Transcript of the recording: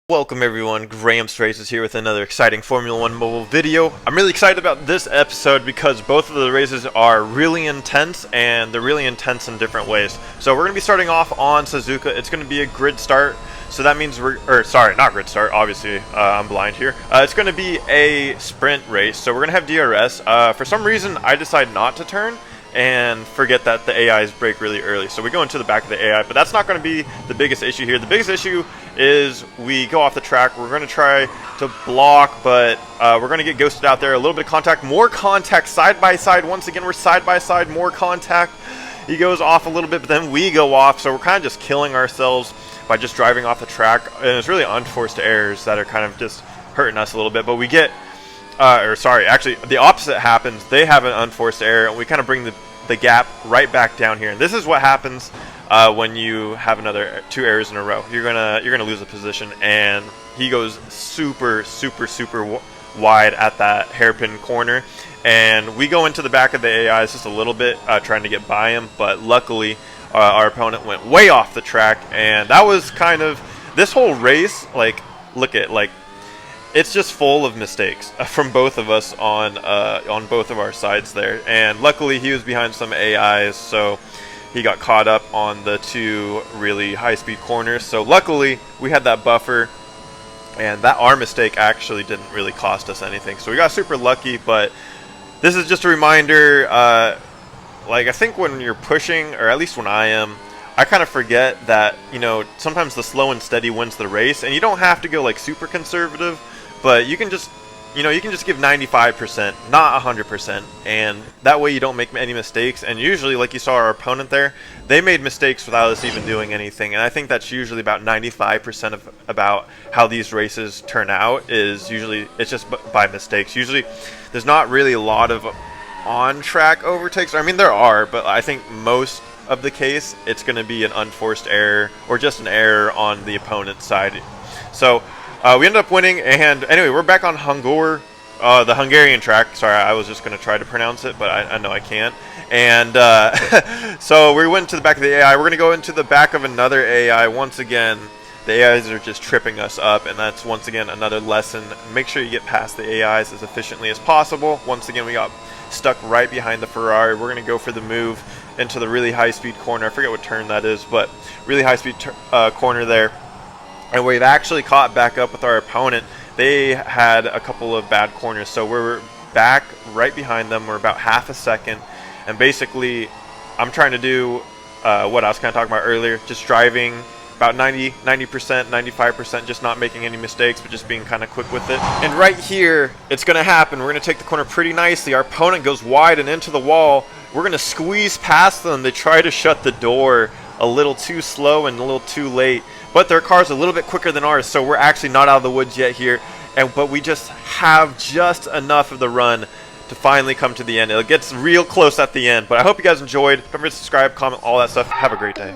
Welcome everyone, Graham Strays is here with another exciting Formula 1 mobile video. I'm really excited about this episode because both of the races are really intense and they're really intense in different ways. So we're going to be starting off on Suzuka. It's going to be a grid start. So that means not grid start, obviously, I'm blind here. It's going to be a sprint race, so we're going to have DRS. For some reason, I decide not to turn and forget that the AIs break really early. So we go into the back of the AI, but that's not going to be the biggest issue here. The biggest issue is we go off the track. We're going to try to block, but we're going to get ghosted out there. A little bit of contact, more contact, side by side. Once again, we're side by side, more contact. He goes off a little bit, but then we go off, so we're kind of just killing ourselves by just driving off the track. And it's really unforced errors that are kind of just hurting us a little bit, but we get actually the opposite happens. They have an unforced error and we kind of bring the gap right back down here. And this is what happens when you have another two errors in a row. You're gonna lose a position, and he goes super wide at that hairpin corner, and we go into the back of the AIs just a little bit trying to get by him, but luckily our opponent went way off the track. And that was kind of this whole race, like, look at, like, it's just full of mistakes from both of us on both of our sides there. And luckily he was behind some AIs, so he got caught up on the two really high-speed corners. So luckily we had that buffer, and that our mistake actually didn't really cost us anything. So we got super lucky, but this is just a reminder. Like, I think when you're pushing, or at least when I am, I kind of forget that, you know, sometimes the slow and steady wins the race, and you don't have to go like super conservative. But you can just, you know, you can just give 95%, not 100%, and that way you don't make any mistakes. And usually, like you saw our opponent there, they made mistakes without us even doing anything. And I think that's usually about 95% of about how these races turn out, is usually it's just by mistakes. Usually there's not really a lot of on-track overtakes. I mean, there are, but I think most of the case it's going to be an unforced error or just an error on the opponent's side. So we ended up winning, and anyway, we're back on Hungur, the Hungarian track. Sorry, I was just going to try to pronounce it, but I know I can't. And so we went to the back of the AI. We're going to go into the back of another AI. Once again, the AIs are just tripping us up, and that's once again another lesson. Make sure you get past the AIs as efficiently as possible. Once again, we got stuck right behind the Ferrari. We're going to go for the move into the really high-speed corner. I forget what turn that is, but really high-speed corner there. And we've actually caught back up with our opponent. They had a couple of bad corners, so we're back right behind them. We're about half a second, and basically I'm trying to do what I was kind of talking about earlier, just driving about 90%, 95%, just not making any mistakes, but just being kind of quick with it. And right here, it's going to happen. We're going to take the corner pretty nicely. Our opponent goes wide and into the wall. We're going to squeeze past them. They try to shut the door a little too slow and a little too late, but their car's a little bit quicker than ours, so we're actually not out of the woods yet here. But we just have just enough of the run to finally come to the end. It gets real close at the end, but I hope you guys enjoyed. Don't forget to subscribe, comment, all that stuff. Have a great day.